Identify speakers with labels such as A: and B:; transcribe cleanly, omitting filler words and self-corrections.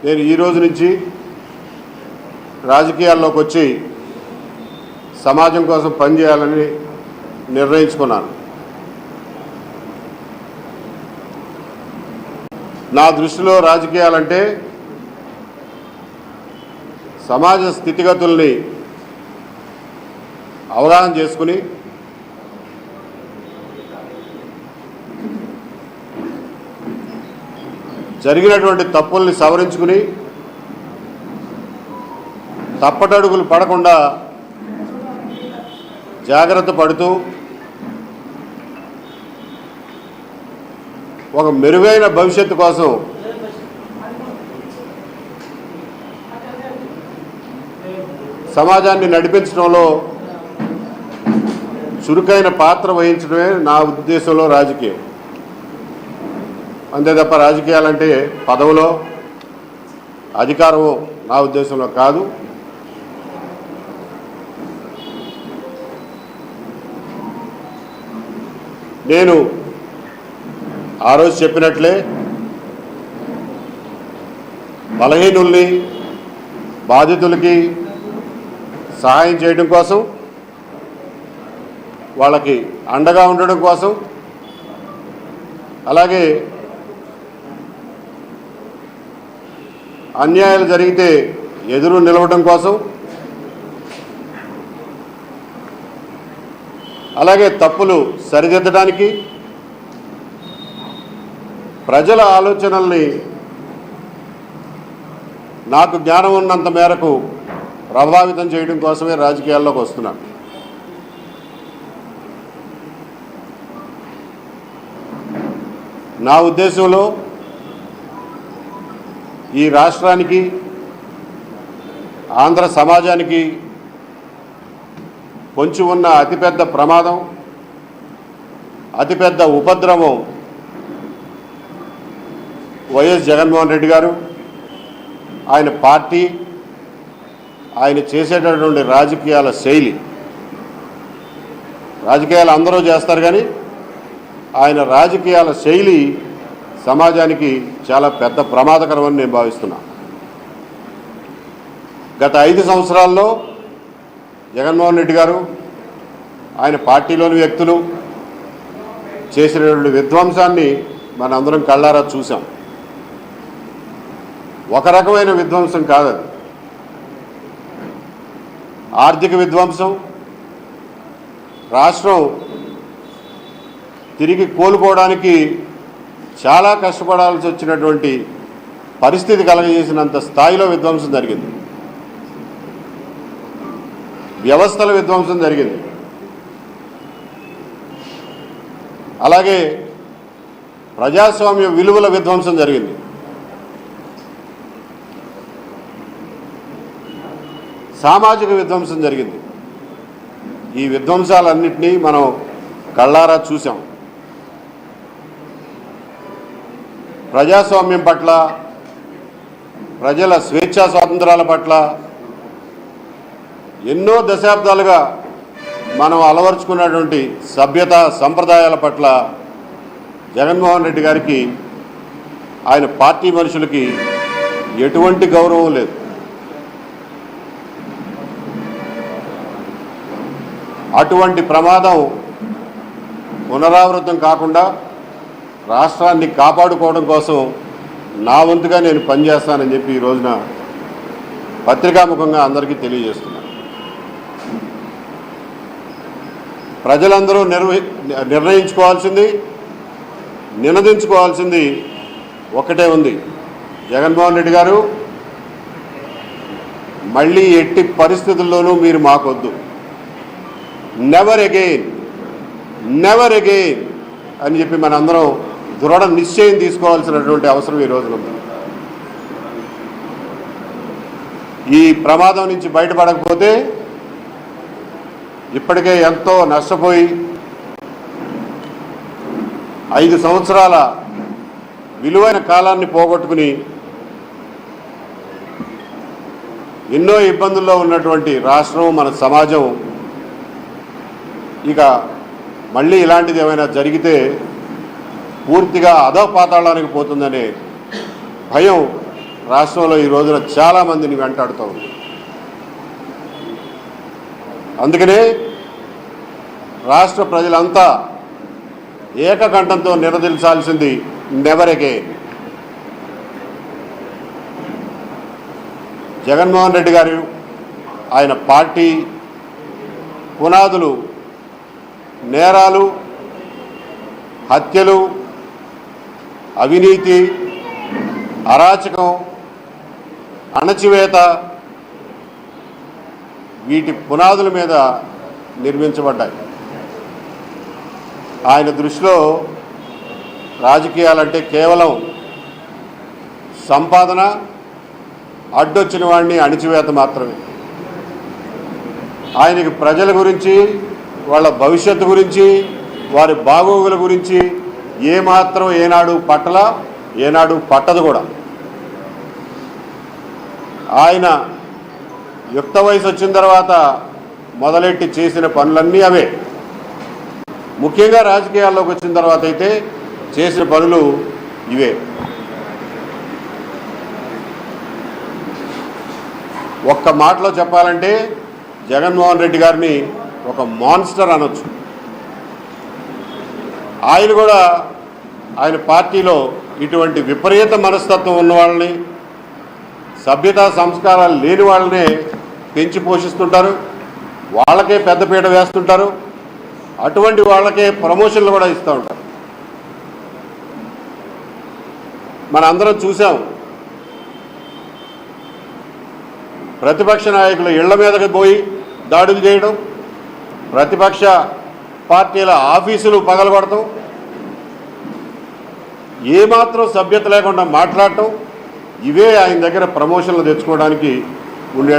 A: నేను ఈ రోజు నుంచి రాజకీయాల్లోకి వచ్చి సమాజం కోసం పనిచేయాలని నిర్ణయించుకున్నాను. నా దృష్టిలో రాజకీయాలంటే సమాజ స్థితిగతుల్ని అవగాహన చేసుకుని జరిగినటువంటి తప్పుల్ని సవరించుకుని తప్పటడుగులు పడకుండా జాగ్రత్త పడుతూ ఒక మెరుగైన భవిష్యత్తు కోసం సమాజాన్ని నడిపించడంలో చురుకైన పాత్ర వహించడమే నా ఉద్దేశంలో రాజకీయం. అంతే తప్ప రాజకీయాలంటే పదవులో అధికారము నా ఉద్దేశంలో కాదు. నేను ఆ రోజు చెప్పినట్లే బలహీనుల్ని బాధితులకి సహాయం చేయడం కోసం, వాళ్ళకి అండగా ఉండడం కోసం, అలాగే అన్యాయాలు జరిగితే ఎదురు నిలవడం కోసం, అలాగే తప్పులు సరిదిద్దడానికి, ప్రజల ఆలోచనల్ని నాకు జ్ఞానం ఉన్నంత మేరకు ప్రభావితం చేయడం కోసమే రాజకీయాల్లోకి వస్తున్నాను. నా ఉద్దేశంలో ఈ రాష్ట్రానికి, ఆంధ్ర సమాజానికి పొంచి ఉన్న అతిపెద్ద ప్రమాదం, అతిపెద్ద ఉపద్రవం వైఎస్ జగన్మోహన్ రెడ్డి గారు, ఆయన పార్టీ, ఆయన చేసేటటువంటి రాజకీయాల శైలి. రాజకీయాలు అందరూ చేస్తారు, కానీ ఆయన రాజకీయాల శైలి సమాజానికి చాలా పెద్ద ప్రమాదకరమని నేను భావిస్తున్నా. గత 5 సంవత్సరాల్లో జగన్మోహన్ రెడ్డి గారు, ఆయన పార్టీలోని వ్యక్తులు చేసినటువంటి విధ్వంసాన్ని మనందరం కళ్ళారా చూసాం. ఒక రకమైన విధ్వంసం కాదది. ఆర్థిక విధ్వంసం, రాష్ట్రం తిరిగి కోలుకోవడానికి చాలా కష్టపడాల్సి వచ్చినటువంటి పరిస్థితి కలగజేసినంత స్థాయిలో విధ్వంసం జరిగింది. వ్యవస్థల విధ్వంసం జరిగింది. అలాగే ప్రజాస్వామ్య విలువల విధ్వంసం జరిగింది. సామాజిక విధ్వంసం జరిగింది. ఈ విధ్వంసాలన్నింటినీ మనం కళ్ళారా చూసాం. ప్రజాస్వామ్యం పట్ల, ప్రజల స్వేచ్ఛా స్వాతంత్రాల పట్ల ఎన్నో దశాబ్దాలుగా మనం అలవరుచుకున్నటువంటి సభ్యత సంప్రదాయాల పట్ల జగన్మోహన్ రెడ్డి గారికి, ఆయన పార్టీ మనుషులకి ఎటువంటి గౌరవం లేదు. అటువంటి ప్రమాదం పునరావృతం కాకుండా రాష్ట్రాన్ని కాపాడుకోవడం కోసం నా వంతుగా నేను పనిచేస్తానని చెప్పి ఈ రోజున పత్రికాముఖంగా అందరికీ తెలియజేస్తున్నాను. ప్రజలందరూ నిర్ణయించుకోవాల్సింది, నినదించుకోవాల్సింది ఒకటే ఉంది. జగన్మోహన్ రెడ్డి గారు, మళ్ళీ ఎట్టి పరిస్థితుల్లోనూ మీరు మాకొద్దు, నెవర్ అగైన్, నెవర్ అగైన్ అని చెప్పి మనందరం దృఢ నిశ్చయం తీసుకోవాల్సినటువంటి అవసరం ఈ రోజున ఉంది. ఈ ప్రమాదం నుంచి బయటపడకపోతే ఇప్పటికే ఎంతో నష్టపోయి 5 సంవత్సరాల విలువైన కాలాన్ని పోగొట్టుకుని ఎన్నో ఇబ్బందుల్లో ఉన్నటువంటి రాష్ట్రం, మన సమాజం ఇక మళ్ళీ ఇలాంటిది ఏమైనా జరిగితే పూర్తిగా అధోపాతాళానికి పోతుందనే భయం రాష్ట్రంలో ఈ రోజున చాలామందిని వెంటాడుతూ ఉంది. అందుకనే రాష్ట్ర ప్రజలంతా ఏకకంఠంతో నినదించాల్సింది నెవర్ అగైన్. జగన్మోహన్ రెడ్డి గారు ఆయన పార్టీ పునాదులు నేరాలు, హత్యలు, అవినీతి, అరాచకం, అణచివేత వీటి పునాదుల మీద నిర్మించబడ్డాయి. ఆయన దృష్టిలో రాజకీయాలంటే కేవలం సంపాదన, అడ్డొచ్చిన వాడిని అణిచివేత మాత్రమే. ఆయనకి ప్రజల గురించి, వాళ్ళ భవిష్యత్తు గురించి, వారి బాగోగుల గురించి ఏమాత్రం ఏనాడు పట్టలా, ఏనాడు పట్టదు కూడా. ఆయన యుక్త వయసు వచ్చిన తర్వాత మొదలెట్టి చేసిన పనులన్నీ అవే. ముఖ్యంగా రాజకీయాల్లోకి వచ్చిన తర్వాత అయితే చేసిన పనులు ఇవే. ఒక్క మాటలో చెప్పాలంటే జగన్మోహన్ రెడ్డి గారిని ఒక మాన్స్టర్ అనొచ్చు. ఆయన కూడా ఆయన పార్టీలో ఇటువంటి విపరీత మనస్తత్వం ఉన్న వాళ్ళని, సభ్యతా సంస్కారాలు లేని వాళ్ళనే పెంచి పోషిస్తుంటారు, వాళ్ళకే పెద్దపీట వేస్తుంటారు, అటువంటి వాళ్ళకే ప్రమోషన్లు కూడా ఇస్తూ ఉంటారు. మన అందరం చూసాం, ప్రతిపక్ష నాయకులు ఇళ్ల మీదకి పోయి దాడులు చేయడం, ప్రతిపక్ష పార్టీల ఆఫీసులు పగలగొడటం, ఏమాత్రం సభ్యత లేకుండా మాట్లాడటం, ఇవే ఆయన దగ్గర ప్రమోషన్లు తెచ్చుకోవడానికి ఉండే